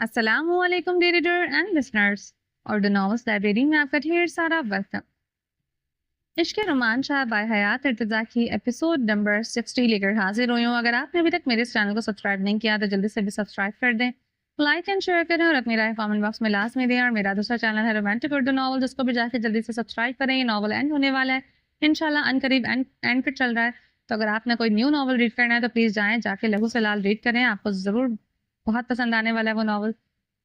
السلام علیکم reader and listeners, Urdu novels library میں آپ کا ڈھیر سارا ویلکم۔ عشق رومان شاہ بائی حیات ارتضیٰ کی ایپیسوڈ نمبر 60 لے کر حاضر ہوئی ہوں۔ اگر آپ نے ابھی تک میرے اس چینل کو سبسکرائب نہیں کیا تو جلدی سے بھی سبسکرائب کر دیں، لائک اینڈ شیئر کریں اور اپنی رائے کامنٹ باکس میں لازمی دیں۔ اور میرا دوسرا چینل ہے رومانٹک اردو ناول، جس کو بھی جا کے جلدی سے سبسکرائب کریں۔ یہ ناول اینڈ ہونے والا ہے انشاءاللہ، ان قریب اینڈ پہ چل رہا ہے، تو اگر آپ نے کوئی نیو ناول ریڈ کرنا ہے تو پلیز جائیں، جا کے لہو سے لال ریڈ کریں، آپ کو ضرور بہت پسند آنے والا ہے وہ ناول۔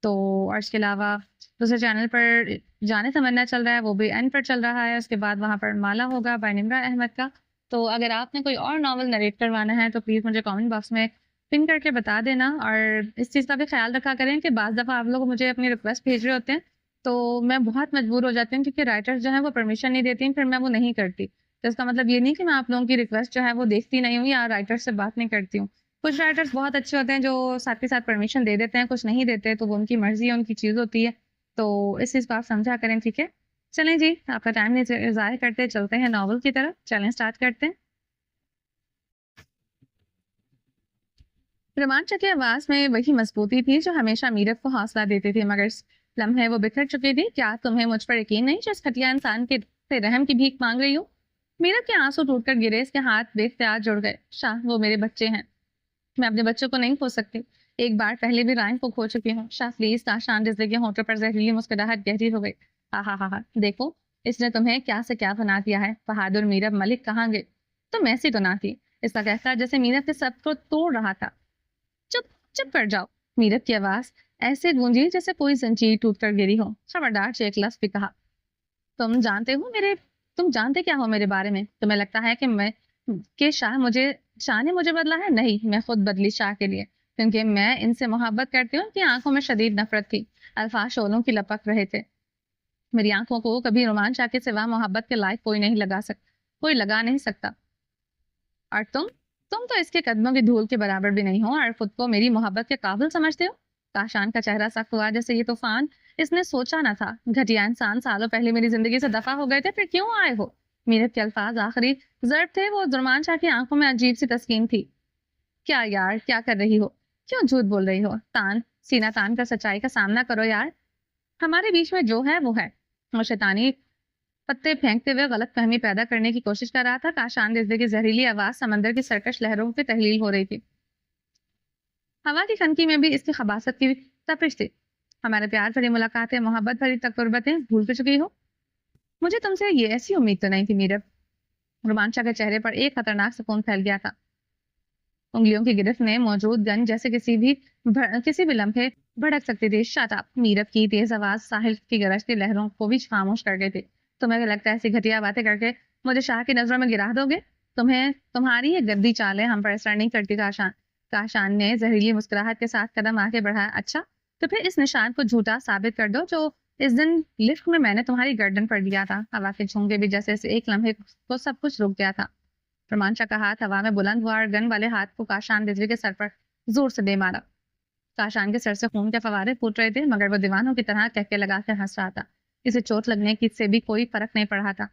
تو اور اس کے علاوہ دوسرے چینل پر جانے سمجھنا چل رہا ہے، وہ بھی اینڈ پر چل رہا ہے۔ اس کے بعد وہاں پر مالا ہوگا بائی نمرہ احمد کا۔ تو اگر آپ نے کوئی اور ناول نریٹ کروانا ہے تو پلیز مجھے کامنٹ باکس میں پن کر کے بتا دینا۔ اور اس چیز کا بھی خیال رکھا کریں کہ بعض دفعہ آپ لوگ مجھے اپنی ریکویسٹ بھیج رہے ہوتے ہیں تو میں بہت مجبور ہو جاتی ہوں، کیونکہ رائٹرز جو ہیں وہ پرمیشن نہیں دیتی ہیں، پھر میں وہ نہیں کرتی۔ تو اس کا مطلب یہ نہیں کہ میں آپ لوگوں کی ریکویسٹ جو ہے وہ دیکھتی نہیں ہوں یا رائٹر سے بات نہیں کرتی ہوں۔ کچھ رائٹرز بہت اچھے ہوتے ہیں جو ساتھ کے ساتھ پرمیشن دے دیتے ہیں، کچھ نہیں دیتے، تو وہ ان کی مرضی ہے، ان کی چیز ہوتی ہے۔ تو اس چیز کو آپ سمجھا کریں، ٹھیک ہے؟ چلیں جی، آپ کا ٹائم نہیں ضائع کرتے، چلتے ہیں ناول کی طرف۔ چلیں اسٹارٹ کرتے ہیں۔ رومانچ کی آواز میں وہی مضبوطی تھی جو ہمیشہ میرت کو حوصلہ دیتی تھی، مگر اس لمحے وہ بکھر چکی تھی۔ کیا تمہیں مجھ پر یقین نہیں جو اس گھٹیا انسان کے سے رحم کی بھیک مانگ رہی ہوں؟ میرت کے آنسو ٹوٹ کر گرے، اس کے ہاتھ بے اختیار جڑ گئے۔ شاہ، وہ میرے بچے ہیں، میں اپنے بچوں کو نہیں کھو سکتی۔ ایک بار پہلے بھی رائن کو کھو چکی ہوں۔ شاہ پلیز، کاشان رضوی کے ہونٹوں پر زہریلی مسکراہٹ گہری ہو گئی۔ ہا، دیکھو اس نے تمہیں کیا سے کیا بنا دیا ہے۔ بہادر میرب ملک کہاں گئے؟ تم ایسی تو نہ تھی، اس کا کہتا جیسے میرب کے سب کو توڑ رہا تھا۔ چپ چپ کر جاؤ، میرب کی آواز ایسے گونجی جیسے کوئی زنجیر ٹوٹ کر گری ہو۔ خبردار سے ایک لفظ بھی کہا۔ تم جانتے کیا ہو میرے بارے میں؟ تمہیں لگتا ہے کہ شاہ نے مجھے بدلا ہے؟ نہیں، میں خود بدلی شاہ کے لیے، کیونکہ میں ان سے محبت کرتی ہوں۔ کہ آنکھوں میں شدید نفرت تھی، الفاظ شعلوں کی لپک رہے تھے۔ میری آنکھوں کو کبھی رومان شاہ کے سوا محبت کے لائق کوئی لگا نہیں سکتا۔ اور تم تو اس کے قدموں کی دھول کے برابر بھی نہیں ہو، اور خود کو میری محبت کے قابل سمجھتے ہو۔ کاشان کا چہرہ سخت ہوا جیسے یہ طوفان اس نے سوچا نہ تھا۔ گھٹیا انسان، سالوں پہلے میری زندگی سے دفع ہو گئے تھے، پھر کیوں آئے ہو؟ میرے کے الفاظ آخری ضرب تھے، وہ رومان شاہ کی آنکھوں میں عجیب سی تسکین تھی۔ کیا یار، کیا کر رہی ہو؟ کیوں جھوٹ بول رہی ہو؟ سینہ تان کر سچائی کا سامنا کرو یار۔ ہمارے بیچ میں جو ہے وہ ہے۔ وہ شیطانی پتے پھینکتے ہوئے غلط فہمی پیدا کرنے کی کوشش کر رہا تھا۔ کاشان رضوی کی زہریلی آواز سمندر کی سرکش لہروں پہ تحلیل ہو رہی تھی۔ ہوا کی خنکی میں بھی اس کی خباثت کی تپش تھی۔ ہمارے پیار بھری ملاقاتیں، محبت بھری تقربتیں بھول چکی ہو؟ مجھے تم سے یہ ایسی امید تو نہیں تھی میرب۔ رومانچا کے چہرے پر ایک خطرناک سکون پھیل گیا تھا۔ انگلیوں کی گرفت میں موجود گن جیسے کسی بھی لمحے بھڑک سکتی تھی۔ Shut up! میرب کی تیز آواز ساحل کی گرجتی لہروں کو بھی خاموش کر گئی تھی۔ تمہیں لگتا ہے ایسی گھٹیا باتیں کر کے مجھے شاہ کی نظروں میں گرا دو گے؟ تمہاری یہ گندی چالیں ہم پر اثر نہیں کرتی۔ کاشان نے زہریلی مسکراہٹ کے ساتھ قدم آگے بڑھایا۔ اچھا، تو پھر اس نشان کو جھوٹا ثابت کر دو جو اس دن لفٹ میں نے تمہاری گردن پر دیا تھا۔ ہوا کے جھونکے بھی جیسے ایک لمحے کو سب کچھ رک گیا تھا۔ رومانچا کا ہاتھ ہوا میں بلند ہوا اور گن والے ہاتھ کو کاشان رضوی کے سر پر زور سے دے مارا۔ کاشان کے سر سے خون کے فوارے پھوٹ رہے تھے، مگر وہ دیوانوں کی طرح کہکے لگا کر ہنس رہا تھا۔ اسے چوٹ لگنے کی سے بھی کوئی فرق نہیں پڑا تھا۔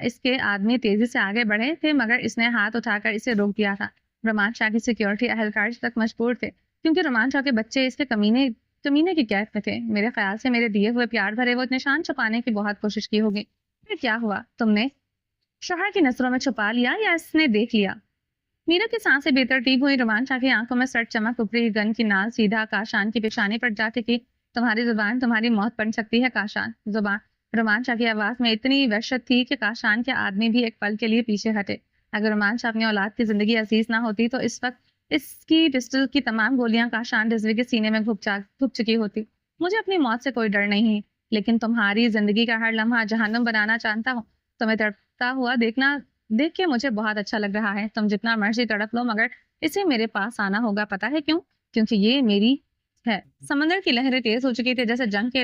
اس کے آدمی تیزی سے آگے بڑھے تھے، مگر اس نے ہاتھ اٹھا کر اسے روک دیا تھا۔ رومان شاہ کی سیکیورٹی اہلکار تک مجبور تھے، کیونکہ رومان شاہ کے بچے اس کے کمینے کی قید میں تھے۔ میرے خیال سے میرے دیے ہوئے پیار بھرے وہ نشان چھپانے کی بہت کوشش کی ہوگی۔ پھر کیا ہوا؟ تم نے شوہر کی نظروں میں چھپا لیا یا اس نے دیکھ لیا؟ میرا کی سانسیں بے ترتیب ہوئی۔ رومان شاہ کی آنکھوں میں سرد چمک ابری۔ گن کی نال سیدھا کاشان کی پیشانی پر جا ٹکی۔ تمہاری زبان تمہاری موت بن سکتی ہے کاشان۔ رومان شاہ کی آواز میں اتنی وحشت تھی کہ کاشان کے آدمی بھی ایک پل کے لیے پیچھے ہٹے۔ اگر رومان شاہ اپنی اولاد کی زندگی عزیز نہ ہوتی تو اس وقت اس کی پسٹل کی تمام گولیاں کاشان رضوی کے سینے میں گھپ چکی ہوتی۔ مجھے اپنی موت سے کوئی ڈر نہیں، لیکن تمہاری زندگی کا ہر لمحہ جہنم بنانا جانتا ہوں۔ تمہیں تڑپتا ہوا دیکھ کے مجھے بہت اچھا لگ رہا ہے۔ تم جتنا مرضی تڑپ لو، مگر اسے میرے پاس آنا ہوگا۔ پتا ہے کیوں؟ کیونکہ یہ میری ہے۔ سمندر کی لہریں تیز ہو چکی تھی، جیسے جنگ کے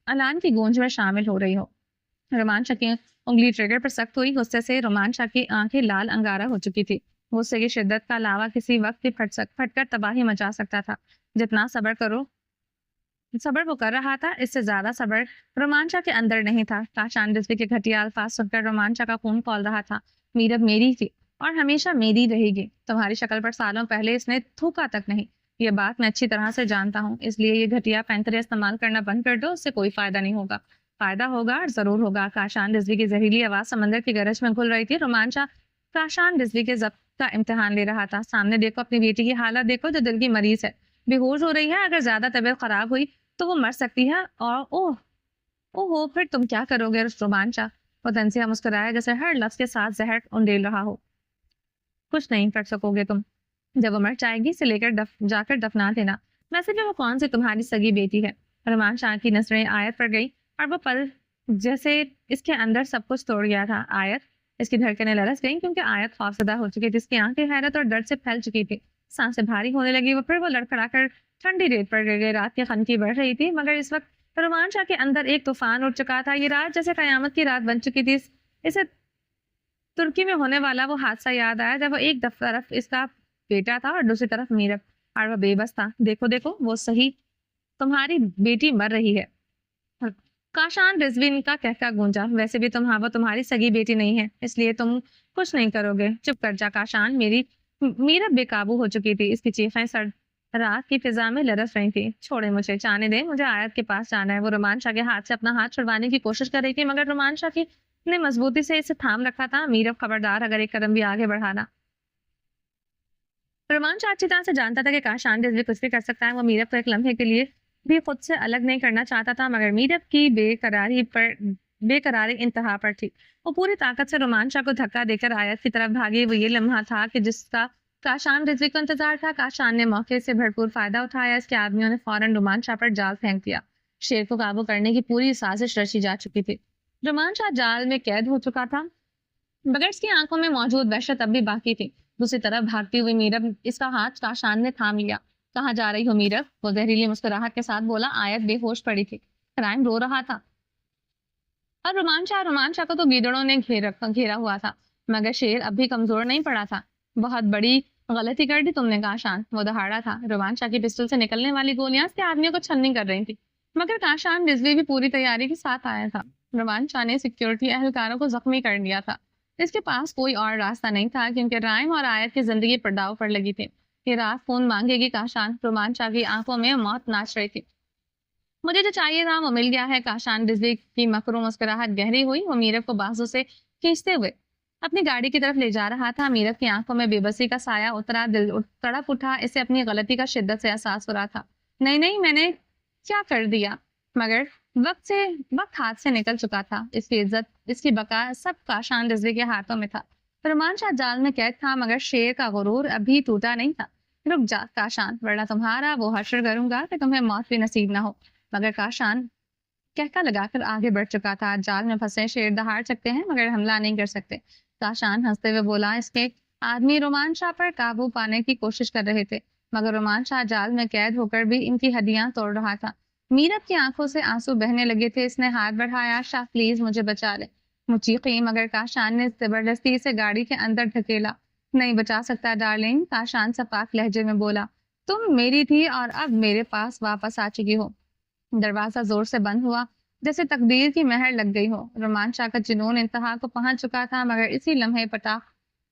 اعلان کی گونج میں شامل ہو رہی ہو۔ رومان شاہ کی انگلی ٹریگر پر سخت ہوئی۔ غصے سے رومان شاہ کی آنکھیں لال انگارہ ہو چکی تھی۔ غصے کی شدت کا لاوا کسی وقت بھی پھٹ کر تباہی مچا سکتا تھا۔ جتنا صبر وہ کر رہا تھا، اس سے زیادہ صبر رومان شاہ کے اندر نہیں تھا۔ کاشان رضوی کے گھٹیا الفاظ سن کر رومان شاہ کا خون کھول رہا تھا۔ میرب میری تھی اور ہمیشہ میری رہے گی۔ تمہاری شکل پر سالوں پہلے اس نے تھوکا تک نہیں۔ یہ بات میں اچھی طرح سے جانتا ہوں، اس لیے یہ گھٹیا پینترے استعمال کرنا بند کر دو، اس سے کوئی فائدہ نہیں ہوگا۔ فائدہ ہوگا اور ضرور ہوگا۔ کاشان رضوی کی زہریلی آواز سمندر کی گرج میں گھل رہی تھی۔ رومانچا کاشان رضوی کے ضبط کا امتحان لے رہا تھا۔ سامنے دیکھو، اپنی بیٹی کی حالت دیکھو جو دل کی مریض ہے، بے ہوش ہو رہی ہے، اگر زیادہ طبیعت خراب ہوئی تو وہ مر سکتی ہے۔ اور اوہ پھر تم کیا کرو گے رومانچا؟ وہ تنزیہ مسکرایا جیسے ہر لفظ کے ساتھ زہر انڈیل رہا ہو۔ کچھ نہیں کر سکو گے تم، جب وہ مر جائے گی اسے لے کر جا کر دفنا دینا۔ ویسے بھی وہ کون سی تمہاری سگی بیٹی ہے؟ رومانچا کی نظریں آیت پر گئی اور وہ پل جیسے اس کے اندر سب کچھ توڑ گیا تھا۔ آیت، اس کی دھڑکنیں لرز گئیں کیونکہ آیت خوفزدہ ہو چکی تھی، اس کی آنکھیں حیرت اور درد سے پھیل چکی تھی، سانسیں بھاری ہونے لگی۔ وہ لڑکھڑا کر ٹھنڈی ریت پر گر گئے۔ رات کی خنکی بڑھ رہی تھی مگر اس وقت رومانچا کے اندر ایک طوفان اٹھ چکا تھا۔ یہ رات جیسے قیامت کی رات بن چکی تھی۔ اسے ترکی میں ہونے والا وہ حادثہ یاد آیا جب وہ ایک طرف اس کا بیٹا تھا اور دوسری طرف میرب، اور وہ بے بس تھا۔ دیکھو وہ صحیح، تمہاری بیٹی مر رہی ہے۔ کاشان رضوی کا کہکا گونجا، ویسے بھی وہ تمہاری سگی بیٹی نہیں ہے، اس لیے تم کچھ نہیں کرو گے۔ چپ کر جا کاشان، میرب بے قابو ہو چکی تھی، اس کی چیخیں رات کی فضا میں لرز رہی تھی۔ چھوڑے مجھے، جانے دیں، مجھے آیت کے پاس جانا ہے۔ وہ رومانچا کے ہاتھ سے اپنا ہاتھ چھڑوانے کی کوشش کر رہی تھی مگر رومانچا نے مضبوطی سے اسے تھام رکھا تھا۔ میرب خبردار، اگر ایک قدم بھی آگے بڑھانا۔ رومانچا اچھی طرح سے جانتا تھا کہ کاشان رضوی کچھ بھی کر سکتا ہے۔ وہ میرب کو ایک لمحے کے لیے بھی خود سے الگ نہیں کرنا چاہتا تھا مگر میرب کی بے قراری انتہا پر تھی۔ وہ پوری طاقت سے رومانچا کو دھکا دے کر آیت کی طرف بھاگی۔ وہ یہ لمحہ تھا کہ جس کا کاشان رضوی کو انتظار تھا۔ کاشان نے موقع سے بھرپور فائدہ اٹھایا۔ اس کے آدمیوں نے فوراً رومانچا پر جال پھینک دیا۔ شیر کو قابو کرنے کی پوری سازش رچی جا چکی تھی۔ رومانچا جال میں قید ہو چکا تھا مگر اس کی آنکھوں میں موجود وحشت اب بھی باقی تھی۔ دوسری طرف بھاگتی ہوئی میرب، اس کا ہاتھ کاشان نے تھام لیا۔ کہاں جا رہی ہو میرب؟ وہ زہریلی مسکراہٹ کے ساتھ بولا۔ آیت بے ہوش پڑی تھی، کرائم رو رہا تھا اور رومانچا کو تو گیدڑوں نے گھیرا ہوا تھا مگر شیر اب بھی کمزور نہیں پڑا تھا۔ بہت بڑی غلطی کر دی تم نے کاشان، وہ دہاڑا تھا۔ رومانچا کی پسٹل سے نکلنے والی گولیاں اس کے آدمیوں کو چھلنی کر رہی تھی مگر کاشان رضوی بھی پوری تیاری کے ساتھ آیا تھا۔ رومانچا نے سیکیورٹی اہلکاروں کو زخمی کر دیا تھا۔ اس کے پاس کوئی اور راستہ نہیں تھا کیونکہ رائم اور آیت کی زندگی پر داؤ پر لگی تھی۔ یہ رات خون مانگے گی کاشان۔ رومانچا کی آنکھوں میں موت ناچ رہی تھی۔ مجھے جو چاہیے تھا وہ مل گیا ہے۔ کاشان رضوی کی مکرو مسکراہٹ گہری ہوئی۔ وہ میرب کو بازو سے کھینچتے ہوئے اپنی گاڑی کی طرف لے جا رہا تھا۔ میرب کی آنکھوں میں بے بسی کا سایہ اترا، دل تڑپ اٹھا۔ اسے اپنی غلطی کا شدت سے احساس ہو رہا تھا۔ نہیں، میں نے کیا کر دیا؟ مگر وقت ہاتھ سے نکل چکا تھا۔ اس کی عزت، اس کی بقا سب کاشان رضوی کے ہاتھوں میں تھا۔ رومانچا جال میں قید تھا مگر شیر کا غرور ابھی ٹوٹا نہیں تھا۔ رک جا کاشان، ورنہ تمہارا وہ حشر کروں گا کہ تمہیں موت بھی نصیب نہ ہو۔ مگر کاشان کہکا لگا کر آگے بڑھ چکا تھا۔ جال میں پھنسے شیر دہاڑ سکتے ہیں مگر حملہ نہیں کر سکتے۔ کاشان ہنستے ہوئے بولا۔ اس کے آدمی رومانچا پر قابو پانے کی کوشش کر رہے تھے مگر رومانچا جال میں قید ہو کر بھی ان کی ہڈیاں توڑ رہا تھا۔ میرب کی آنکھوں سے آنسو بہنے لگے تھے۔ اس نے ہاتھ بڑھایا، شاہ پلیز مجھے بچا لے، چیخی مگر کاشان نے زبردستی سے گاڑی کے اندر دھکیلا۔ نہیں بچا سکتا ڈارلنگ، کاشان سپاک لہجے میں بولا۔ تم میری تھی اور اب میرے پاس واپس آ چکی ہو۔ دروازہ زور سے بند ہوا جیسے تقدیر کی مہر لگ گئی ہو۔ رومانچا کا جنون انتہا کو پہنچ چکا تھا مگر اسی لمحے پٹاخ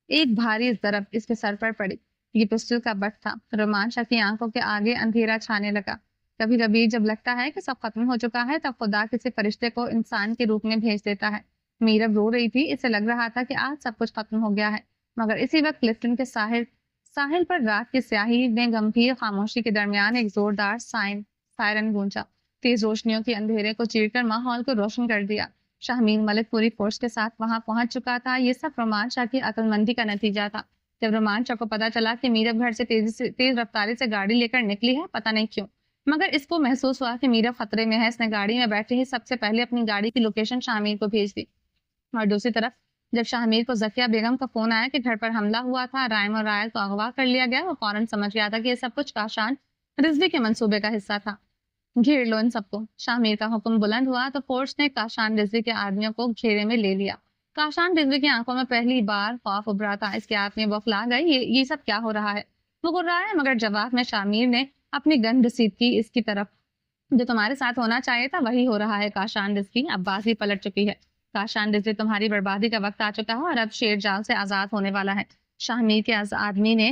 ایک بھاری ضرب اس کے سر پر پڑی۔ یہ پسٹل کا بٹ تھا۔ رومانچا کی آنکھوں کے آگے اندھیرا چھانے لگا۔ کبھی کبھی جب لگتا ہے کہ سب ختم ہو چکا ہے تب خدا کسی فرشتے کو انسان کے روپ میں بھیج دیتا ہے۔ میرب رو رہی تھی، اسے لگ رہا تھا کہ آج سب کچھ ختم ہو گیا ہے مگر اسی وقت کلفٹن کے ساحل پر رات کی سیاہی میں گمبھیر خاموشی کے درمیان ایک زوردار سائرن گونجا۔ تیز روشنیوں کی اندھیرے کو چیر کر ماحول کو روشن کر دیا۔ شاہمیر ملک پوری فورس کے ساتھ وہاں پہنچ چکا تھا۔ یہ سب رومانچا کی عقل مندی کا نتیجہ تھا۔ جب رومانچا کو پتا چلا کہ میرب گھر سے تیز رفتاری سے گاڑی لے کر نکلی ہے، پتہ نہیں کیوں مگر اس کو محسوس ہوا کہ میرب خطرے میں ہے۔ اس نے گاڑی میں بیٹھے ہی سب سے پہلے اپنی گاڑی کی لوکیشن شاہمیر کو بھیج دی اور دوسری طرف جب شاہمیر کو ذکیہ بیگم کا فون آیا کہ گھر پر حملہ ہوا تھا، رائم اور رائل کو اغوا کر لیا گیا، وہ فوراً سمجھ گیا تھا کہ یہ سب کچھ کاشان رضوی کے منصوبے کا حصہ تھا۔ گھیر لو ان سب کو، شاہمیر کا حکم بلند ہوا تو فورس نے کاشان رضوی کے آدمیوں کو گھیرے میں لے لیا۔ کاشان رضوی کی آنکھوں میں پہلی بار خوف ابھرا تھا۔ اس کے آدمی بوکھلا گئے، یہ سب کیا ہو رہا ہے؟ وہ غرائے مگر جواب میں شاہمیر نے اپنی گن رسید کی اس کی طرف۔ جو تمہارے ساتھ ہونا چاہیے تھا وہی ہو رہا ہے کاشان رضوی، اب بازی پلٹ چکی ہے۔ کاشان رضوی، تمہاری بربادی کا وقت آ چکا ہے اور اب شیر جال سے آزاد ہونے والا ہے۔ شاہمیر کے آدمی نے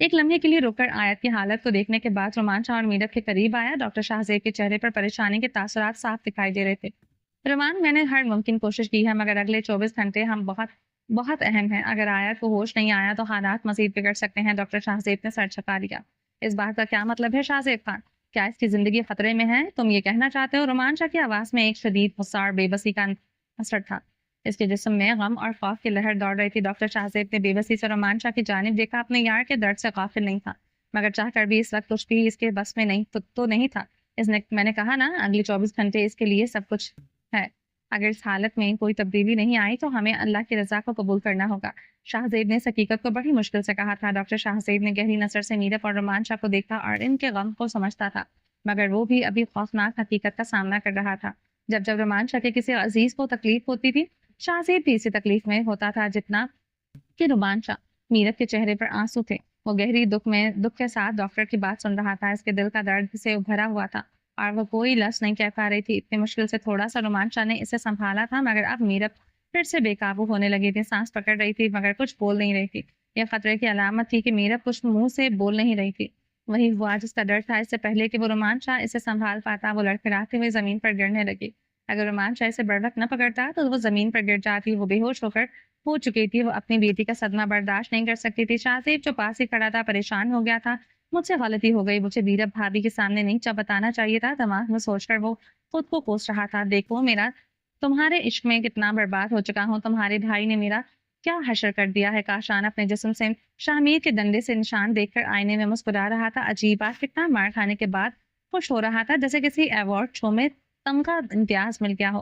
ایک لمحے کے لیے رک کر آیت کی حالت کو دیکھنے کے بعد رومان شاہ اور میرت کے قریب آیا. ڈاکٹر شاہزیب کے چہرے پر پریشانی کے تاثرات صاف دکھائی دے رہے تھے. رومان، میں نے ہر ممکن کوشش کی ہے مگر اگلے 24 گھنٹے ہم بہت اہم ہیں. اگر آیت کو ہوش نہیں آیا تو حالات مزید بگڑ سکتے ہیں. ڈاکٹر شاہزیب نے سر جھکا لیا. اس بات کا کیا مطلب ہے شاہزیب خان؟ کیا اس کی زندگی خطرے میں ہے؟ تم یہ کہنا چاہتے ہو؟ رومان شاہ کی آواز میں ایک شدید غصہ اور بے بسی کا اثر تھا. اس کے جسم میں غم اور خوف کی لہر دوڑ رہی تھی. ڈاکٹر شاہزیب نے بے بسی سے رومان شاہ کی جانب دیکھا. اپنے یار کے درد سے غافل نہیں تھا مگر چاہ کر بھی اس وقت کچھ بھی اس کے بس میں نہیں تو نہیں تھا. میں نے کہا نا، اگلی 24 گھنٹے اس کے لیے سب کچھ ہے. اگر اس حالت میں کوئی تبدیلی نہیں آئی تو ہمیں اللہ کی رضا کو قبول کرنا ہوگا. شاہزیب نے اس حقیقت کو بڑی مشکل سے کہا تھا. ڈاکٹر شاہزیب نے گہری نظر سے میرت اور رومان شاہ کو دیکھا اور ان کے غم کو سمجھتا تھا مگر وہ بھی ابھی خوفناک حقیقت کا سامنا کر رہا تھا. جب رومان شاہ کے کسی عزیز کو تکلیف ہوتی تھی، شاہزیب بھی اسی تکلیف میں ہوتا تھا جتنا کہ رومان شاہ. میرت کے چہرے پر آنسو تھے. وہ گہری دکھ کے ساتھ ڈاکٹر کی بات سن رہا تھا. اس کے دل کا درد سے بھرا ہوا تھا اور وہ کوئی لفظ نہیں کہہ پا رہی تھی. اتنی مشکل سے تھوڑا سا رومان شاہ نے اسے سنبھالا تھا مگر اب میرت پھر سے بے قابو ہونے لگی تھی. سانس پکڑ رہی تھی مگر کچھ بول نہیں رہی تھی. یہ خطرے کی علامت تھی کہ میرت کچھ منہ سے بول نہیں رہی تھی. وہی ہوا جس کا ڈر تھا. اس سے پہلے کہ وہ رومان شاہ اسے سنبھال پاتا، وہ لڑکھڑاتے ہوئے زمین پر گرنے لگی. اگر رومان شاہ اسے بروقت نہ پکڑتا تو وہ زمین پر گر جاتی. وہ بے ہوش ہو چکی تھی. وہ اپنی بیٹی کا صدمہ برداشت نہیں کر سکتی تھی. شاہزیب جو پاس ہی کھڑا تھا پریشان ہو گیا تھا. مجھ سے غلطی ہو گئی، مجھے میرا بھابھی کے سامنے نہیں بتانا چاہیے تھا. دماغ میں سوچ کر وہ خود کو کوس رہا تھا. دیکھو میرا تمہارے عشق میں کتنا برباد ہو چکا ہوں. تمہارے بھائی نے میرا کیا حشر کر دیا ہے. کاشان اپنے جسم سے شامیر کے ڈنڈے سے نشان دیکھ کر آئینے میں مسکرا رہا تھا. عجیب بات، کتنا مار کھانے کے بعد خوش ہو رہا تھا جیسے کسی ایوارڈ شو میں تمغہ امتیاز مل گیا ہو.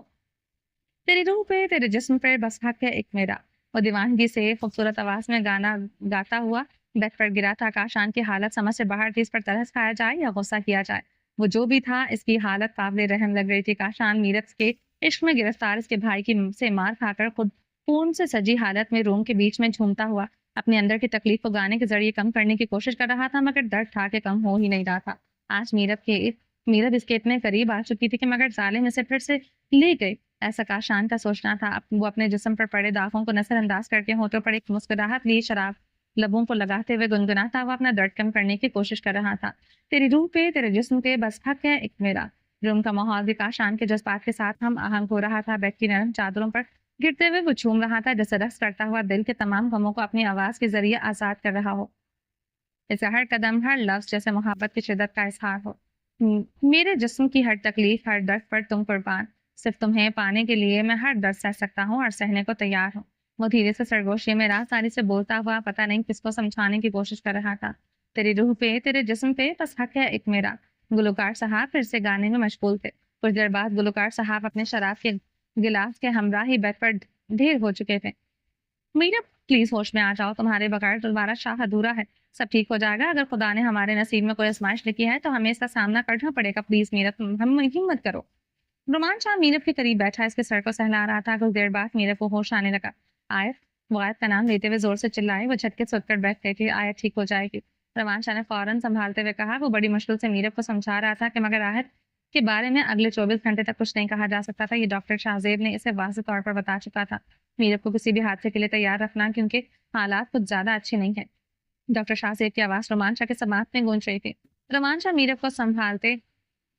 تیری روح پہ، تیرے جسم پہ بس حق ہے ایک میرا. وہ دیوانگی سے خوبصورت آواز میں گانا گاتا ہوا بیڈ پر گرا تھا. کاشان کی حالت سمجھ سے باہر تھی. اس پر ترس کھایا جائے یا غصہ کیا جائے، وہ جو بھی تھا اس کی حالت قابل رحم لگ رہی تھی. کاشان میرت کے عشق میں گرفتار اس کے بھائی کی سے مار کھا کر خود خون سے سجی حالت میں روم کے بیچ میں جھومتا ہوا اپنے اندر کی تکلیف کو گانے کے ذریعے کم کرنے کی کوشش کر رہا تھا مگر درد تھا کہ کم ہو ہی نہیں رہا تھا. آج میرت اس کے اتنے قریب آ چکی تھی کہ مگر ظالم اسے پھر سے لے گئے. ایسا کاشان کا سوچنا تھا. وہ اپنے جسم پر پڑے داغوں کو نظر انداز کر کے ہونٹوں پر ایک مسکراہٹ لی شراب لبوں کو لگاتے ہوئے گنگناتا ہوا اپنا درد کم کرنے کی کوشش کر رہا تھا. تیری روح پہ، تیرے جسم پہ بس حق ہے ایک میرا. روم کا ماحول بھی کاشان کے جذبات کے ساتھ ہم آہنگ ہو رہا تھا. بیڈ کی نرم چادروں پر گرتے ہوئے وہ جھوم رہا تھا جیسے رقص کرتا ہوا دل کے تمام غموں کو اپنی آواز کے ذریعے آزاد کر رہا ہو. اس کا ہر قدم، ہر لفظ جیسے محبت کی شدت کا اظہار ہو. میرے جسم کی ہر تکلیف، ہر درد پر تم قربان. صرف تمہیں پانے کے لیے میں ہر درد سہ سکتا ہوں اور سہنے کو تیار ہوں. وہ دھیرے سے سرگوشی میں رازداری سے بولتا ہوا پتہ نہیں کس کو سمجھانے کی کوشش کر رہا تھا. تیری روح پہ، تیرے جسم پہ بس حق ہے ایک میرا. گلوکار صاحب پھر سے گانے میں مشغول تھے. کچھ دیر بعد گلوکار صاحب اپنے شراب کے گلاس کے ہمراہ ہی بیڈ پر ڈھیر ہو چکے تھے. میرا پلیز ہوش میں آ جاؤ، تمہارے بغیر دوبارہ شاہ ادھورا ہے. سب ٹھیک ہو جائے گا. اگر خدا نے ہمارے نصیب میں کوئی آزمائش لکھی ہے تو ہمیں اس کا سامنا کرنا پڑے گا. پلیز میرت، ہمت کرو. رومان شاہ میرت کے قریب بیٹھا اس کے سر کو سہلا رہا تھا. کچھ دیر بعد میرت کو ہوش آنے لگا. آیت، وہ آیت کا نام لیتے ہوئے زور سے چلائے. وہ جھٹکے سے اٹھ کر بیٹھ گئی تھی. آیت ٹھیک ہو جائے گی، رومان شاہ نے فوراً سنبھالتے ہوئے کہا. وہ بڑی مشکل سے میرت کو سمجھا رہا تھا کہ مگر آیت کے بارے میں اگلے 24 گھنٹے تک کچھ نہیں کہا جا سکتا تھا. یہ ڈاکٹر شاہزیب نے اسے واضح طور پر بتا چکا تھا. میرت کو کسی بھی حادثے کے لیے تیار رکھنا کیونکہ حالات کچھ زیادہ اچھے نہیں ہیں. ڈاکٹر شاہزیب کی آواز رومان شاہ کے سماعت میں گونج رہی تھی. رومان شاہ میرت کو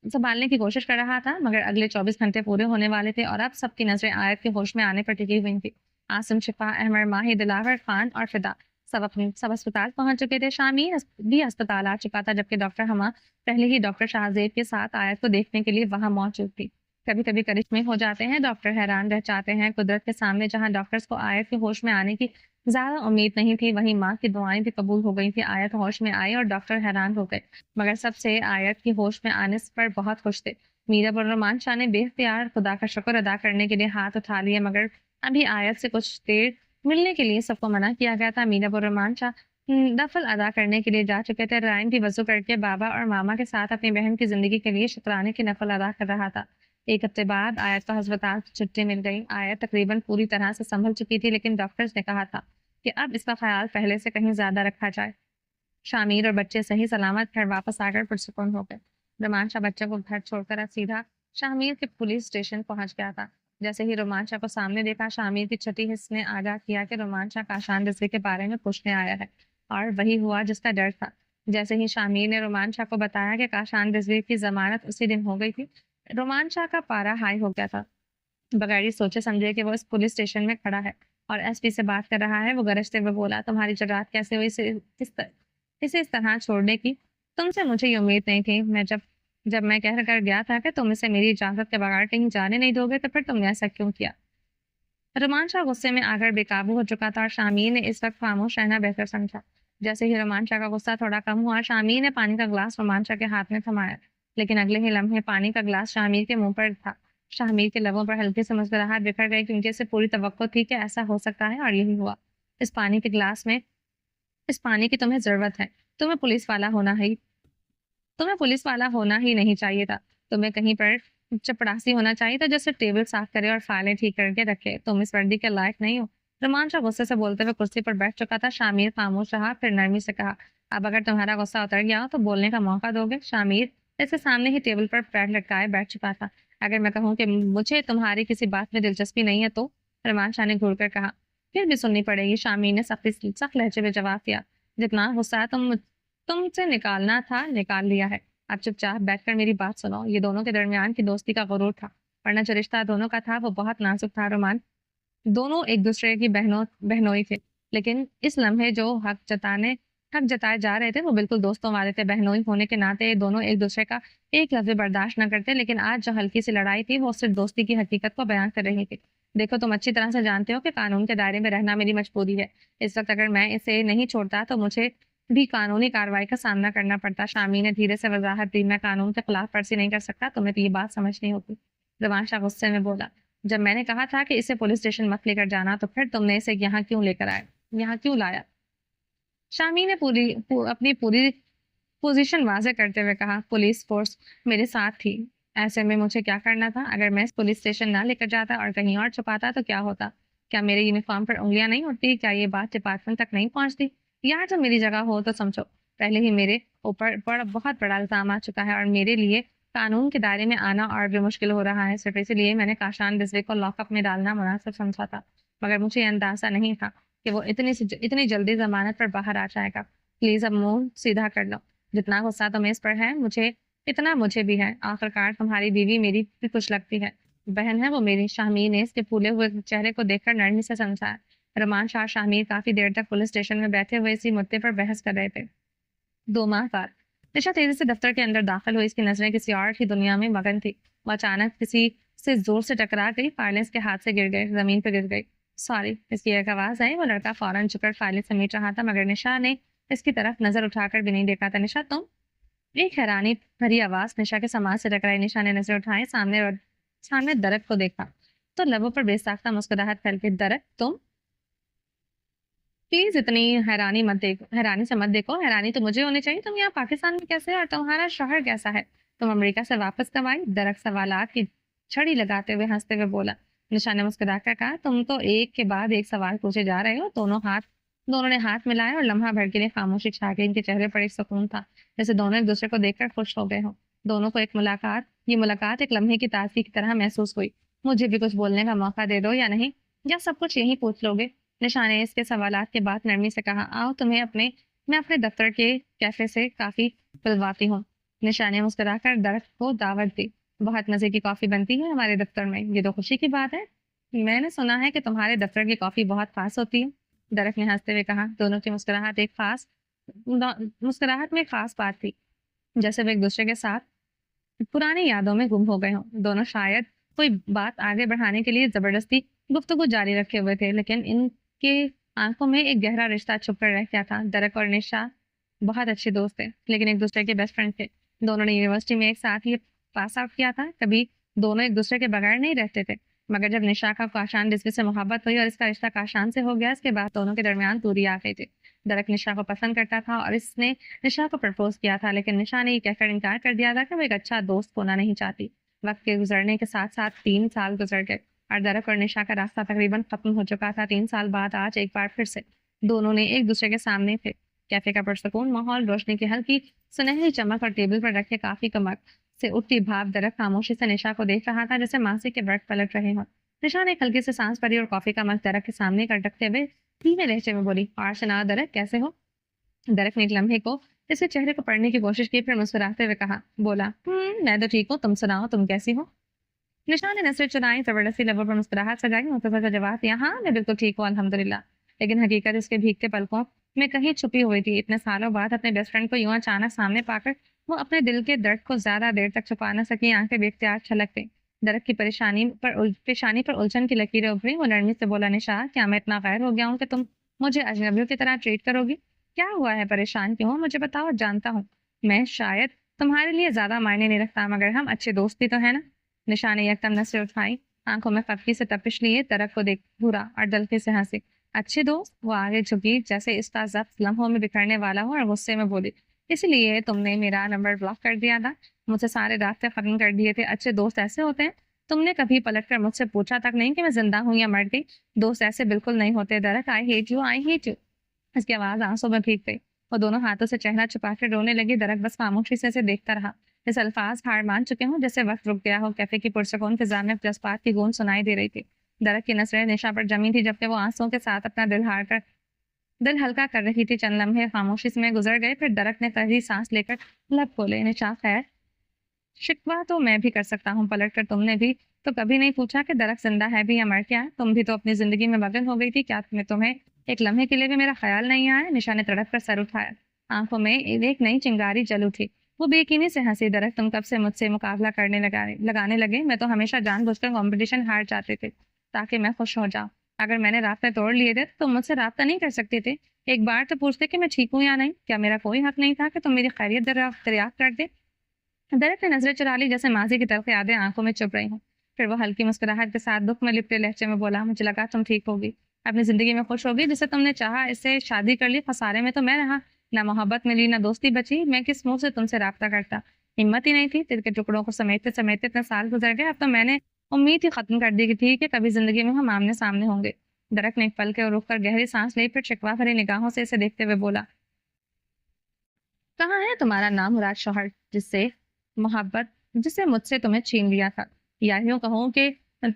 سنبھالنے کی کوشش کر رہا تھا مگر اگلے 24 گھنٹے پورے ہونے والے تھے اور اب سب کی نظریں آیت کے ہوش میں آنے پر ٹکی ہوئی تھی. عاصم، شفا، احمد، ماہی، دلاور، خان اور فدا سب اسپتال پہنچ چکے تھے. شامیر بھی اسپتال آ چکا تھا جبکہ ڈاکٹر ہما پہلے ہی ڈاکٹر شاہزیب کے ساتھ آیت کو دیکھنے کے لیے وہاں موجود تھی. کبھی کبھی کرشمے ہو جاتے ہیں. ڈاکٹر حیران رہ جاتے ہیں. قدرت کے سامنے جہاں ڈاکٹرز کو آیت کے ہوش میں آنے کی زیادہ امید نہیں تھی وہیں ماں کی دعائیں بھی قبول ہو گئی تھی. آیت ہوش میں آئی اور ڈاکٹر حیران ہو گئے مگر سب سے آیت کی ہوش میں آنے پر بہت خوش تھے. میرا اور رومان شاہ نے بے اختیار خدا کا شکر ادا کرنے کے لیے ہاتھ اٹھا لیے مگر ابھی آیت سے کچھ دیر ملنے کے لیے سب کو منع کیا گیا تھا. میرا اور رومان شاہ نفل ادا کرنے کے لیے جا چکے تھے. رائن بھی وضو کر کے بابا اور ماما کے ساتھ اپنی بہن کی زندگی کے لیے شکرانے کی نفل ادا کر رہا تھا. ایک ہفتے بعد آیت کو ہسپتال سے چھٹی مل گئی. آیت تقریباً پوری طرح سے سنبھل چکی تھی لیکن ڈاکٹرز نے کہا تھا کہ اب اس کا خیال پہلے سے کہیں زیادہ رکھا جائے. شامیر اور بچے صحیح سلامت گھر واپس آ کر پرسکون ہو گئے. رومان شاہ بچے کو گھر چھوڑ کر سیدھا شامیر کے پولیس اسٹیشن پہنچ گیا تھا. جیسے ہی رومان شاہ کو سامنے دیکھا شامیر کی چھٹی حص نے آگاہ کیا کہ رومان شاہ کاشان رضوی کے بارے میں پوچھنے آیا ہے. اور وہی ہوا جس کا ڈر تھا۔ جیسے ہی شامیر نے رومان شاہ کو بتایا کہ کاشان رضوی کی ضمانت اسی دن ہو گئی تھی، رومان شاہ کا پارا ہائی ہو گیا تھا۔ بغیر ہی سوچے سمجھے کہ وہ اس پولیس اسٹیشن میں کھڑا ہے اور ایس پی سے بات کر رہا ہے، وہ گرجتے ہوئے بولا، تمہاری جرات کیسے ہوئی اسے اس طرح چھوڑنے کی؟ تم سے مجھے یہ امید نہیں تھی۔ جب میں کہہ کر گیا تھا کہ تم اسے میری اجازت کے بغیر کہیں جانے نہیں دو گے، تو پھر تم نے ایسا کیوں کیا؟ رومان شاہ غصے میں آ کر بے قابو ہو چکا تھا اور شامیر نے اس وقت خاموش رہنا بہتر سمجھا۔ جیسے ہی رومان شاہ کا غصہ تھوڑا کم ہوا، شامیر نے پانی کا گلاس رومان شاہ کے ہاتھ میں تھمایا، لیکن اگلے ہی لمحے پانی کا گلاس شامیر کے منہ پر تھا۔ شامیر کے لبوں پر ہلکی سے مسکراہٹ بکھر گئی، کیونکہ اسے پوری توقع تھی کہ ایسا ہو سکتا ہے، اور یہی ہوا۔ اس پانی کے گلاس میں اس پانی کی تمہیں ضرورت ہے۔ تمہیں پولیس والا ہونا ہی نہیں چاہیے تھا۔ تمہیں کہیں پر چپڑاسی ہونا چاہیے تھا جو صرف ٹیبل صاف کرے اور فائلیں ٹھیک کر کے رکھے۔ تم اس وردی کے لائق نہیں ہو۔ رومان شاہ غصے سے بولتے ہوئے کرسی پر بیٹھ چکا تھا۔ شامیر خاموش رہا، پھر نرمی سے کہا، اب اگر تمہارا غصہ اتر گیا ہو تو بولنے کا موقع دو گے؟ شامیر اس کے سامنے ہی ٹیبل پر پیر لٹکائے بیٹھ چکا تھا۔ اگر میں کہوں کہ مجھے تمہاری کسی بات میں دلچسپی نہیں ہے تو؟ رومان شاہ نے گھور کر کہا۔ پھر بھی سننی پڑے گی، شامیر نے سخت لہجے میں جواب دیا۔ جتنا غصہ تم سے نکالنا تھا نکال لیا ہے، اب چپ چاپ بیٹھ کر میری بات سنو۔ یہ دونوں کے درمیان کی دوستی کا غرور تھا، ورنہ جو رشتہ دونوں کا تھا وہ بہت نازک تھا۔ رومان دونوں ایک دوسرے کی بہنوئی تھے، لیکن اس لمحے جو حق جتائے جا رہے تھے وہ بالکل دوستوں والے تھے۔ بہنوئی ہونے کے ناطے دونوں ایک دوسرے کا ایک لفظ برداشت نہ کرتے، لیکن آج جو ہلکی سی لڑائی تھی وہ صرف دوستی کی حقیقت کو بیان کر رہی تھی۔ دیکھو، تم اچھی طرح سے جانتے ہو کہ قانون کے دائرے میں رہنا میری مجبوری ہے۔ اس وقت اگر میں اسے نہیں چھوڑتا تو مجھے بھی قانونی کارروائی کا سامنا کرنا پڑتا۔ شامیر نے دھیرے سے وضاحت دی، میں قانون کے خلاف ورزی نہیں کر سکتا، تمہیں تو یہ بات سمجھنی ہوگی۔ رومان شاہ غصے میں بولا، جب میں نے کہا تھا کہ اسے پولیس اسٹیشن مت لے کر جانا تو پھر تم نے اسے یہاں کیوں لایا؟ شامیر نے اپنی پوری پوزیشن واضح کرتے ہوئے کہا، پولیس فورس میرے ساتھ تھی، ایسے میں مجھے کیا کرنا تھا؟ اگر میں اس پولیس اسٹیشن نہ لے کر جاتا اور کہیں اور چھپاتا تو کیا ہوتا؟ کیا میرے یونیفارم پر انگلیاں نہیں اٹھتی؟ کیا یہ بات ڈپارٹمنٹ تک نہیں پہنچتی؟ یہاں جب میری جگہ ہو تو سمجھو پہلے ہی میرے اوپر بہت بڑا الزام آ چکا ہے، اور میرے لیے قانون کے دائرے میں آنا اور بھی مشکل ہو رہا ہے۔ صرف اسی لیے میں نے کاشان رضوی کو لاک اپ میں ڈالنا مناسب سمجھا تھا، مگر مجھے یہ اندازہ نہیں تھا کہ وہ اتنی جلدی ضمانت پر باہر آ جائے گا۔ پلیز اب منہ سیدھا کر لو، جتنا غصہ تمہیں اس پر ہے مجھے بھی ہے۔ آخرکار تمہاری بیوی میری بھی کچھ لگتی ہے، بہن ہے وہ میری۔ شامیر نے اس کے پھولے ہوئے چہرے کو دیکھ کر نرمی سے سمجھایا۔ رومان شاہ شامیر کافی دیر تک پولیس اسٹیشن میں بیٹھے ہوئے اسی مدعے پر بحث کر رہے تھے۔ 2 ماہ بعد نشا تیزی سے دفتر کے اندر داخل ہوئی، اس کی نظریں کسی اور ہی دنیا میں مگن تھی۔ وہ اچانک کسی سے زور سے ٹکرا گئی، فائلیں اس کے ہاتھ سے گر گئی، زمین پہ گر گئی۔ سوری، اس کی ایک آواز آئی۔ وہ لڑکا فوراً جھک کر فائلیں سمیٹ رہا تھا، مگر نشا نے اس کی طرف نظر اٹھا کر بھی نہیں دیکھا تھا۔ نشا تم؟ ایک حیرانی بھری آواز نشا کے سماج سے ٹکرائی۔ نشا نے نظر اٹھائی، سامنے درخت کو دیکھا تو لبوں پر بے ساختہ مسکراہٹ پھیل گئی۔ درخت تم؟ پلیز اتنی حیرانی سے مت دیکھو، حیرانی تو مجھے ہونی چاہیے۔ تم یہاں پاکستان میں کیسے اور تمہارا شوہر کیسا ہے؟ تم امریکہ سے واپس کب آئی؟ درخت سوالات کی چھڑی لگاتے ہوئے ہنستے ہوئے بولا۔ نشا نے مسکرا کر کہا، تم تو ایک کے بعد ایک سوال پوچھے جا رہے ہو۔ دونوں نے ہاتھ ملائے اور لمحہ بھر کے لیے خاموشی چھا گئی۔ ان کے چہرے پر ایک سکون تھا، جیسے دونوں ایک دوسرے کو دیکھ کر خوش ہو گئے ہوں۔ دونوں کو یہ ملاقات ایک لمحے کی تازگی کی طرح محسوس ہوئی۔ مجھے بھی کچھ بولنے کا موقع دے دو یا نہیں، یا سب کچھ یہیں پوچھ لو گے؟ نشا نے اس کے سوالات کے بعد نرمی سے کہا، آؤ میں اپنے دفتر کے کیفے سے کافی پلواتی ہوں۔ نشا نے مسکرا کر درخت کو دعوت دی، بہت مزے کی کافی بنتی ہے ہمارے دفتر میں، یہ تو خوشی کی بات ہے۔ میں نے سنا ہے کہ تمہارے دفتر کی کافی بہت خاص ہوتی ہے، درخت نے ہنستے ہوئے کہا۔ دونوں کی مسکراہٹ میں خاص بات تھی، جیسے وہ ایک دوسرے کے ساتھ پرانی یادوں میں گم ہو گئے ہوں۔ دونوں شاید کوئی بات آگے بڑھانے کے لیے زبردستی گفتگو جاری رکھے ہوئے تھے، لیکن ان کے آنکھوں میں ایک گہرا رشتہ چھپ کر رہ گیا تھا۔ درخت اور نشا بہت اچھے دوست تھے، لیکن ایک دوسرے کے بیسٹ فرینڈ تھے۔ دونوں نے یونیورسٹی میں ایک ساتھ ہی پاس آؤٹ کیا تھا، کبھی دونوں ایک دوسرے کے بغیر نہیں رہتے تھے، مگر جب نشا کا کاشان رضوی سے محبت ہوئی اور اس کا رشتہ کاشان سے ہو گیا، اس کے بعد دونوں کے درمیان دوری آ گئی تھی۔ درخت نشا کو پسند کرتا تھا اور اس نے نشا کو پرپوز کیا تھا، لیکن نشا نے یہ کہہ کر انکار کر دیا تھا کہ وہ ایک اچھا دوست ہونا نہیں چاہتی۔ وقت کے گزرنے کے ساتھ 3 سال گزر گئے اور درخت اور نشا کا راستہ تقریباً ختم ہو چکا تھا۔ 3 سال بعد آج ایک بار پھر سے دونوں نے ایک دوسرے کے سامنے تھے۔ کیفے کا پرسکون ماحول، روشنی کی ہلکی سنہری چمک اور ٹیبل پر رکھے کافی کمک سے اٹھتی بھاپ۔ درخت خاموشی سے نشا کو دیکھ رہا تھا، جیسے ماضی کے برق پلٹ رہے ہوں۔ نشا نے ہلکی سے سانس بھری اور کافی کا مگ درخت کے سامنے کر ڈکتے ہوئے دھیمے لہجے میں بولی، اور سنا درخت، کیسے ہو؟ درخت نے ایک لمحے کو اس کے چہرے کو پڑھنے کی کوشش کی، پھر مسکراتے ہوئے کہا، بولا، میں تو ٹھیک ہوں، تم سناؤ، تم کیسی ہو؟ نشان نے نظریں چرائی، زبردستی لبوں پر مسکراہٹ سجائی، مختصر سا جواب دیا، ہاں میں بالکل ٹھیک ہوں الحمدللہ۔ لیکن حقیقت اس کے بھیگتے پلکوں میں کہیں چھپی ہوئی تھی۔ اتنے سالوں بعد اپنے بیسٹ فرینڈ کو یوں اچانک سامنے پا کر وہ اپنے دل کے درد کو زیادہ دیر تک چھپا نہ سکی، آنکھیں بے اختیار چھلک گئیں۔ درخت کی پیشانی پر الجھن کی لکیریں ابھری، وہ نرمی سے بولا، نشان کیا میں اتنا غیر ہو گیا ہوں کہ تم مجھے اجنبیوں کی طرح ٹریٹ کرو گی؟ کیا ہوا ہے، پریشان کیوں ہو؟ مجھے بتاؤ، جانتا ہوں میں شاید تمہارے لیے زیادہ معنی نہیں رکھتا، مگر ہم اچھے دوست بھی تو ہیں نا۔ نشان نے یکدم نظریں اٹھائی، آنکھوں میں خفگی سے تپش لیے درخت کو دیکھ گھورا اور دلکی سے ہنسی۔ اچھے دوست؟ وہ آگے جھکی جیسے اس کا ضبط لمحوں میں بکھرنے والا ہو، اور غصے میں بولی، اس لیے تم نے میرا نمبر بلاک کر دیا تھا، مجھ سے سارے راستے ختم کر دیے تھے؟ اچھے دوست ایسے ہوتے ہیں؟ تم نے کبھی پلٹ کر مجھ سے پوچھا تک نہیں کہ میں زندہ ہوں یا مر گئی؟ دوست ایسے بالکل نہیں ہوتے درخت، I hate you, I hate you. اس کی آواز آنسوں میں بھیگ گئی، وہ دونوں ہاتھوں سے چہرہ چھپا کر رونے لگی۔ درخت بس خاموشی سے اسے دیکھتا رہا، جیسے الفاظ ہار مان چکے ہوں، جیسے وقت رک گیا ہو۔ کیفے کی پرسکون فضا میں جذبات کی گونج سنائی دے رہی تھی۔ درخت کی نظریں نشا پر جمی تھی، جبکہ وہ آنسوں کے ساتھ اپنا دل ہلکا کر رہی تھی۔ چند لمحے خاموشی میں گزر گئے، پھر درخت نے تہذی سانس لے کر لب کھولے، نشا خیر؟ شکوہ تو میں بھی کر سکتا ہوں پلٹ کر، تم نے بھی تو کبھی نہیں پوچھا کہ درخت زندہ ہے بھی یا مر گیا ہے؟ تم بھی تو اپنی زندگی میں مگن ہو گئی تھی، کیا تمہیں ایک لمحے کے لیے بھی میرا خیال نہیں آیا؟ نشا نے تڑپ کر سر اٹھایا، آنکھوں میں ایک نئی چنگاری جل اٹھی۔ وہ بے یقینی سے ہنسی، درخت تم کب سے مجھ سے مقابلہ لگانے لگے؟ میں تو ہمیشہ جان بوجھ کر کمپٹیشن ہار جاتے تھے تاکہ میں خوش ہو جاؤں۔ اگر میں نے رابطے توڑ لیے تھے تو تم مجھ سے رابطہ نہیں کر سکتے تھے؟ ایک بار تو پوچھتے کہ میں ٹھیک ہوں یا نہیں؟ کیا میرا کوئی حق نہیں تھا کہ تم میری خیریت دریافت کر دے؟ درخت نے نظریں چرا لی، جیسے ماضی کی تلخ یادیں آنکھوں میں چپ رہی ہوں۔ پھر وہ ہلکی مسکراہٹ کے ساتھ دکھ میں لپٹے لہجے میں بولا، مجھے لگا تم ٹھیک ہوگی، اپنی زندگی میں خوش ہوگی، جسے تم نے چاہا اس سے شادی کر لی۔ خسارے میں تو میں رہا، نہ محبت ملی نہ دوستی بچی، میں کس منہ سے تم سے رابطہ کرتا؟ ہمت ہی نہیں تھی، دل کے ٹکڑوں کو سمیٹتے سمیٹتے اتنے سال گزر گئے، اب تو میں نے امید ہی ختم کر دی تھی کہ کبھی زندگی میں ہم آمنے سامنے ہوں گے۔ درخت نے ایک پل کے رک کر گہری سانس لی، پھر شکوہ بھری نگاہوں سے اسے دیکھتے ہوئے بولا، کہاں ہے تمہارا نامراد شوہر جسے مجھ سے تمہیں چھین لیا تھا؟ یا یوں کہوں کہ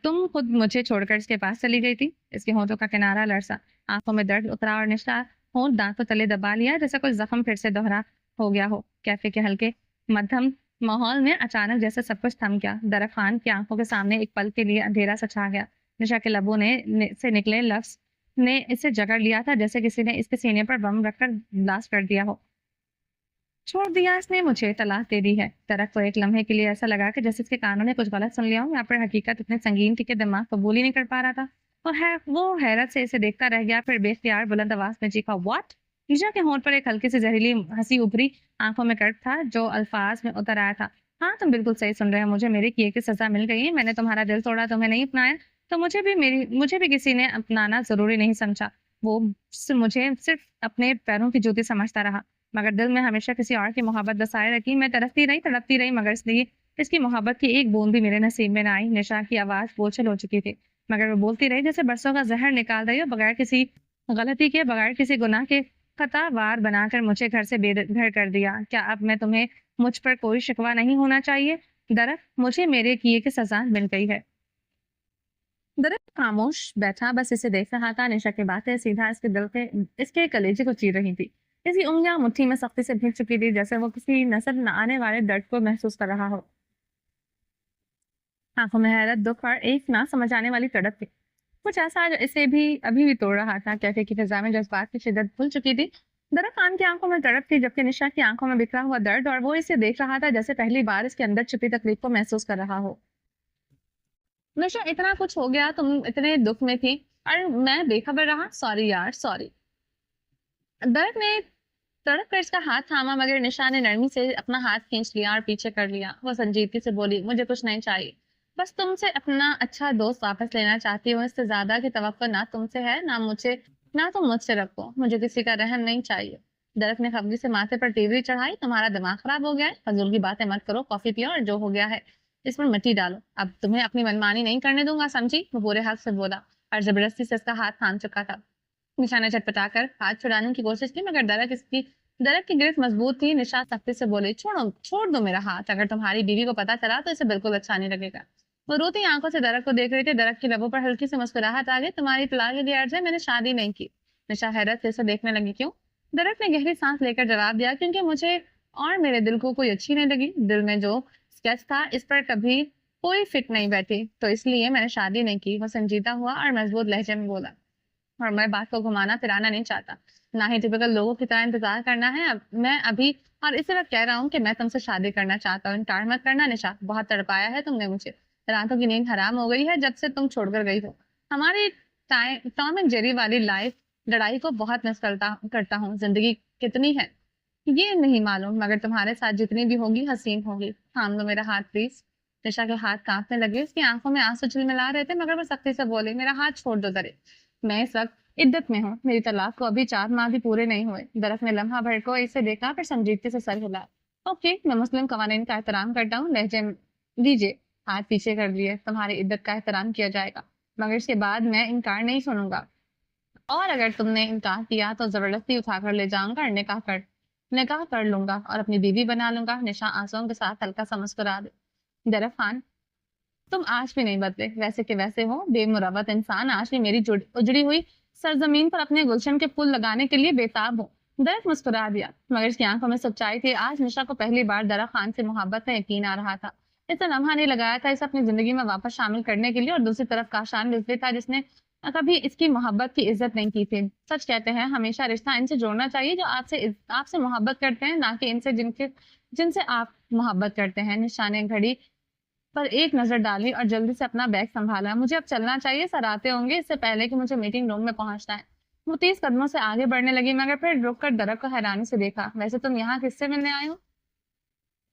تم خود مجھے چھوڑ کر اس کے پاس چلی گئی تھی؟ اس کے ہونٹوں کا کنارہ لرزا، آنکھوں میں درد اترا اور نشا ہونٹ دانتوں تلے دبا لیا، جیسے کوئی زخم پھر سے دوہرا ہو گیا ہو۔ کیفے کے ہلکے مدھم ماحول میں اچانک جیسے سب کچھ تھم گیا۔ درخت خان کی آنکھوں کے سامنے ایک پل کے لیے اندھیرا سا چھا گیا۔ نشا کے لبوں سے نکلے لفظ نے اسے جکڑ لیا تھا، جیسے کسی نے اس کے سینے پر بم رکھ کر بلاسٹ کر دیا ہو۔ چھوڑ دیا اس نے مجھے، طلاق دے دی ہے؟ درخت کو ایک لمحے کے لیے ایسا لگا کہ جیسے اس کے کانوں نے کچھ غلط سن لیا ہو، یا پھر حقیقت اتنے سنگین تھی کہ دماغ قبول ہی نہیں کر پا رہا تھا۔ وہ حیرت سے اسے دیکھتا رہ گیا، پھر بے اختیار بلند آواز میں چیخا، واٹ؟ نشا کے ہونٹ پر ایک ہلکی سی زہریلی ہنسی ابھری، آنکھوں میں کرد تھا جو الفاظ میں اتر آیا تھا، ہاں تم بالکل صحیح سن رہے ہو، مجھے میرے کیے کی سزا مل گئی ہے۔ میں نے تمہارا دل توڑا، تمہیں نہیں اپنایا، تو مجھے بھی کسی نے اپنانا ضروری نہیں سمجھا۔ وہ مجھے صرف اپنے پیروں کی جوتی سمجھتا رہا، مگر دل میں ہمیشہ کسی اور کی محبت بسائے رکھی۔ میں تڑپتی رہی، مگر اس کی محبت کی ایک بوند بھی میرے نصیب میں نہ آئی۔ نشا کی آواز بوچھل ہو چکی تھی، مگر وہ بولتی رہی جیسے برسوں کا زہر نکال رہی ہو، بغیر کسی غلطی کے، بغیر کسی گناہ کے، خطا وار بنا کر مجھے گھر سے بے گھر کر دیا۔ کیا اب میں تمہیں مجھ پر کوئی شکوہ نہیں ہونا چاہیے؟ درخت، مجھے میرے کیے کی سزا مل گئی ہے۔ درخت خاموش بیٹھا بس اسے دیکھ رہا تھا۔ نشا کی باتیں سیدھا اس کے کلیجے کو چیر رہی تھی۔ اس کی انگلیاں مٹھی میں سختی سے بھیگ چکی تھی، جیسے وہ کسی نظر نہ آنے والے درد کو محسوس کر رہا ہو۔ آنکھوں میں حیرت، دکھ اور ایک نہ سمجھ آنے والی تڑپ تھی، کچھ ایسا جو اسے بھی ابھی بھی توڑ رہا تھا۔ کیفے کی فضا میں جذبات کی شدت بھول چکی تھی۔ درخت خان کی آنکھوں میں تڑپ تھی، جبکہ نشا کی آنکھوں میں بکھرا ہوا درد، اور وہ اسے دیکھ رہا تھا جیسے پہلی بار اس کے اندر چھپی تکلیف کو محسوس کر رہا ہو۔ نشا، اتنا کچھ ہو گیا، تم اتنے دکھ میں تھی اور میں بے خبر رہا، سوری یار، سوری۔ درخت نے تڑپ کر اس کا ہاتھ تھاما، مگر نشا نے نرمی سے اپنا ہاتھ کھینچ لیا اور پیچھے کر لیا۔ وہ سنجیدگی سے بولی، مجھے کچھ نہیں چاہیے، بس تم سے اپنا اچھا دوست واپس لینا چاہتی ہوں۔ اس سے زیادہ کی توقع نہ تم سے ہے، نہ تم مجھ سے رکھو۔ مجھے کسی کا رحم نہیں چاہیے۔ درخت نے خفگی سے ماتھے پر تیوری چڑھائی، تمہارا دماغ خراب ہو گیا ہے؟ فضول کی باتیں مت کرو، کافی پیو اور جو ہو گیا ہے اس پر مٹی ڈالو۔ اب تمہیں اپنی منمانی نہیں کرنے دوں گا، سمجھی؟ وہ برے حال سے بولا اور زبردستی سے اس کا ہاتھ تھام چکا تھا۔ نشا نے چٹپٹا کر ہاتھ چھڑانے کی کوشش کی، مگر درخت کی گرفت مضبوط تھی۔ نشا سختی سے بولے، چھوڑ دو میرا ہاتھ، اگر تمہاری بیوی کو پتا چلا تو اسے بالکل اچھا نہیں لگے گا۔ وہ روتی آنکھوں سے درخت کو دیکھ رہی تھی۔ درخت کی لبوں پر ہلکی سی مسکراہٹ آ گئی، تمہاری اطلاع کے لیے عرض ہے، میں نے شادی نہیں کی۔ نشا حیرت سے اسے دیکھنے لگی، کیوں؟ درخت نے گہری سانس لے کر جواب دیا کیونکہ مجھے اور میرے دل کو کوئی اچھی نہیں لگی. دل میں جو اسکیچ تھا اس پر کبھی کوئی فٹ نہیں بیٹھی تو اس لیے میں نے شادی نہیں کی. وہ سنجیدہ ہوا اور مضبوط لہجے میں بولا اور میں بات کو گھمانا پھرانا نہیں چاہتا نہ ہی ٹپکل لوگوں کی طرح انتظار کرنا ہے. میں ابھی اور اسی وقت کہہ رہا ہوں کہ میں تم سے شادی کرنا چاہتا ہوں. انکار مت کرنا نشا, بہت تڑپایا ہے تم نے مجھے. راتوں کی نیند حرام ہو گئی ہے جب سے تم چھوڑ کر گئی ہو. ہماری ٹام اینڈ جیری والی لائف لڑائی کو بہت مس کرتا ہوں. زندگی کتنی ہے یہ نہیں معلوم مگر تمہارے ساتھ جتنی بھی ہوگی حسین ہوگی. تھام لو میرا ہاتھ پلیز. نشا کے ہاتھ کانپنے لگے. اس کی آنکھوں میں آنسو جھلملا رہے تھے مگر وہ سختی سے بولے میرا ہاتھ چھوڑ دو درے. میں اس وقت عدت میں ہوں. میری طلاق کو ابھی 4 ماہ بھی پورے نہیں ہوئے. درخت نے لمحہ بھر کو اسے دیکھا پھر سنجیدگی سے سر ہلا. اوکے میں مسلم قوانین کا احترام کرتا ہوں. لہجے لیجیے. ہاتھ پیچھے کر لیے. تمہاری عدت کا احترام کیا جائے گا مگر اس کے بعد میں انکار نہیں سنوں گا اور اگر تم نے انکار کیا تو زبردستی اٹھا کر لے جاؤں گا اور نکاح کر لوں گا اور اپنی بیوی بنا لوں گا. نشا آنسوؤں کے ساتھ ہلکا سا مسکرا دے. درخت خان تم آج بھی نہیں بدلے. ویسے کہ ویسے ہو بے مروت انسان. آج بھی میری اجڑی ہوئی سرزمین پر اپنے گلشن کے پھول لگانے کے لیے بےتاب ہو. درخت مسکرا دیا مگر اس کی آنکھوں میں سچائی تھی. آج نشا کو پہلی بار درخت خان سے محبت میں یقین آ رہا تھا. اسے لمحہ نہیں لگایا تھا اسے اپنی زندگی میں واپس شامل کرنے کے لیے. اور دوسری طرف کاشان رضوی تھا جس نے کبھی اس کی محبت کی عزت نہیں کی تھی. سچ کہتے ہیں ہمیشہ رشتہ ان سے جوڑنا چاہیے جو آپ سے محبت کرتے ہیں نہ کہ ان سے جن سے آپ محبت کرتے ہیں. نشا نے گھڑی پر ایک نظر ڈالی اور جلدی سے اپنا بیگ سنبھالا. مجھے اب چلنا چاہیے. سر آتے ہوں گے اس سے پہلے کہ مجھے میٹنگ روم میں پہنچنا ہے. وہ 30 قدموں سے آگے بڑھنے لگی مگر پھر رک کر درخت کو حیرانی سے دیکھا. ویسے تم یہاں کس سے ملنے آئے ہو؟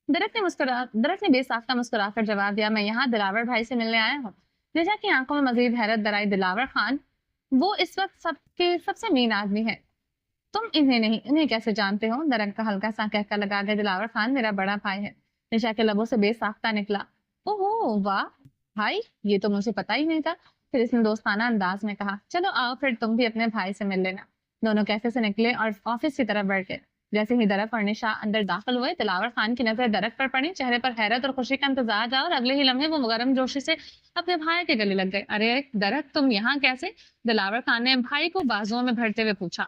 درخت نے بے ساختہ مسکرا کر جواب دیا میں یہاں دلاور بھائی سے ملنے آیا ہوں. نجا کی آنکھوں میں مزید حیرت درائی. دلاور خان وہ اس وقت سب سے مین آدمی ہے. تم انہیں کیسے جانتے ہو؟ درخت کا ہلکا سا کہکا لگا دیا. دلاور خان میرا بڑا بھائی ہے. نشا کے لبوں سے بے ساختہ نکلا اوہ واہ بھائی یہ تو مجھے پتا ہی نہیں تھا. پھر اس نے دوستانہ انداز میں کہا چلو آؤ پھر تم بھی اپنے بھائی سے مل لینا. دونوں کیفے سے نکلے اور آفس کی طرف بڑھ گئے. جیسے ہی درخت اور نشا اندر داخل ہوئے دلاور خان کی نظر درخت پر پڑی. چہرے پر حیرت اور خوشی کا امتزاج اور اگلے ہی لمحے وہ گرم جوشی سے اپنے بھائی کے گلے لگ گئے. ارے درخت تم یہاں کیسے؟ دلاور خان نے بھائی کو بازوؤں میں بھرتے ہوئے پوچھا.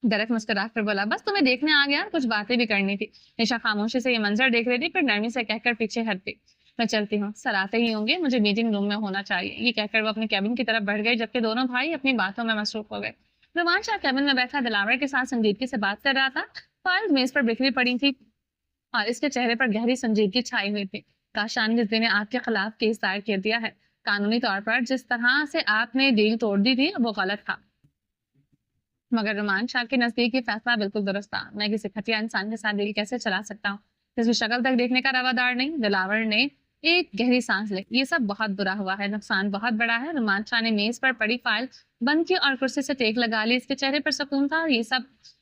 درخت مسکرا کر بولا بس تمہیں دیکھنے آ گیا کچھ باتیں بھی کرنی تھی. نشا خاموشی سے یہ منظر دیکھ رہی تھی پھر نرمی سے کہہ کر پیچھے ہٹ گئی. میں چلتی ہوں. سر آتے ہی ہوں گے. مجھے میٹنگ روم میں ہونا چاہیے. یہ کہہ کر وہ اپنے کیبن کی طرف بڑھ گئے جبکہ دونوں بھائی اپنی باتوں میں مصروف ہو گئے. رومان شاہ کیبن میں بیٹھا دلاور کے ساتھ سنجیدگی سے بات کر رہا تھا. فائل میز پر بکھری پڑی تھی اور اس کے چہرے پر گہری سنجیدگی چھائی ہوئی تھی. کاشان جس نے آپ کے خلاف کیس دائر کر دیا ہے. قانونی طور پر جس طرح سے آپ نے ڈیل توڑ دی تھی وہ غلط تھا مگر رومان شاہ کے نزدیک یہ فیصلہ بالکل درست تھا. میں کسی گھٹیا انسان کے ساتھ ڈیل کیسے چلا سکتا ہوں جس میں شکل تک دیکھنے کا روادار نہیں. دلاور نے ایک گہری سانس لی. یہ سب بہت برا ہوا ہے. نقصان بہت بڑا ہے. رومان شاہ نے میز پر پڑی فائل بند کی اور کرسی سے ٹیک لگا لی. اس کے چہرے پر سکون تھا. یہ سب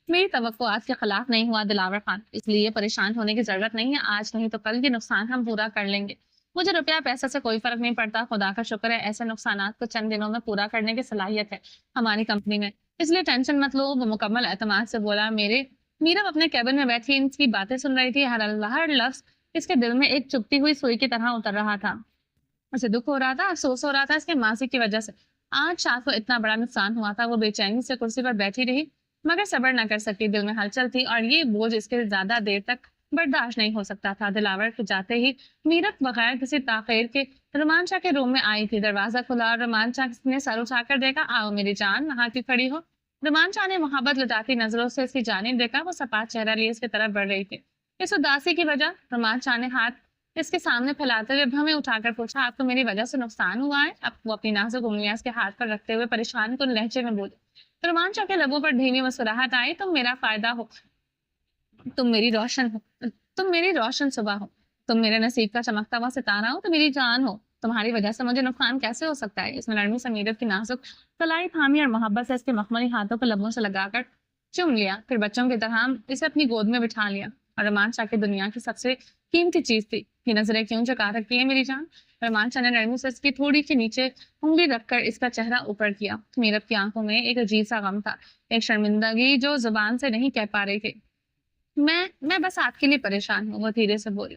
میری توقعات کے خلاف نہیں ہوا دلاور خان. اس لیے پریشان ہونے کی ضرورت نہیں ہے. آج نہیں تو کل یہ نقصان ہم پورا کر لیں گے. مجھے روپیہ پیسہ سے کوئی فرق نہیں پڑتا. خدا کا شکر ہے ایسے نقصانات کو چند دنوں میں پورا کرنے کی صلاحیت ہے ہماری کمپنی میں. اس لیے ٹینشن مت لو. وہ مکمل اعتماد سے بولا. میرا اپنے کیبن میں بیٹھی ان کی باتیں سن رہی تھی. ہر لفظ اس کے دل میں ایک چپتی ہوئی سوئی کی طرح اتر رہا تھا. اسے دکھ ہو رہا تھا. افسوس ہو رہا تھا اس کے ماضی کی وجہ سے. آج شاہ کو اتنا بڑا نقصان ہوا تھا. وہ بے چینی سے کرسی پر بیٹھی رہی مگر صبر نہ کر سکتی. دل میں ہلچل تھی اور یہ بوجھ اس کے زیادہ دیر تک برداشت نہیں ہو سکتا تھا. دلاور کے جاتے ہی میرت بغیر کسی تاخیر کے رومان شاہ کے روم میں آئی تھی. دروازہ کھلا اور رومان شاہ نے سر اٹھا کر دیکھا. آؤ میری جان وہاں کی کھڑی ہو. رومان شاہ نے محبت لٹاتی نظروں سے اس کی جانب دیکھا. وہ سپاٹ چہرہ لیے اس کی طرف بڑھ رہی تھی. اس اداسی کی وجہ رومان شاہ نے ہاتھ اس کے سامنے پھیلاتے ہوئے بھویں اٹھا کر پوچھا آپ کو میری وجہ سے نقصان ہوا ہے؟ اب وہ اپنی نازک انگلیاں اس کے ہاتھ پر رکھتے ہوئے پریشان کن لہجے میں بولے. رومان شاہ کے لبوں پر دھیمی مسکراہٹ آئی. تم میرا فائدہ ہو. تم میری روشن صبح ہو. تم میرے نصیب کا چمکتا ہوا ستارہ ہو. تم میری جان ہو. تمہاری وجہ سے مجھے نقصان کیسے ہو سکتا ہے؟ اس میں نرمی سے میرت کی نازک کلائی تھامی اور محبت سے اس کے مخملی ہاتھوں کو لبوں سے لگا کر چم لیا. پھر بچوں کی طرح اسے اپنی گود میں بٹھا لیا. اور رومان شاہ کی دنیا کی سب سے قیمتی چیز تھی. یہ نظریں کیوں چکا رکھتی ہے میری جان؟ رومان شاہ نے نرمی سے اس کی تھوڑی سی نیچے انگلی رکھ کر اس کا چہرہ اوپر کیا. میرت کی آنکھوں میں ایک عجیب سا غم تھا. ایک شرمندگی جو زبان سے نہیں کہہ پا رہی تھی. میں بس آپ کے لیے پریشان ہوں. وہ دھیرے سے بولی.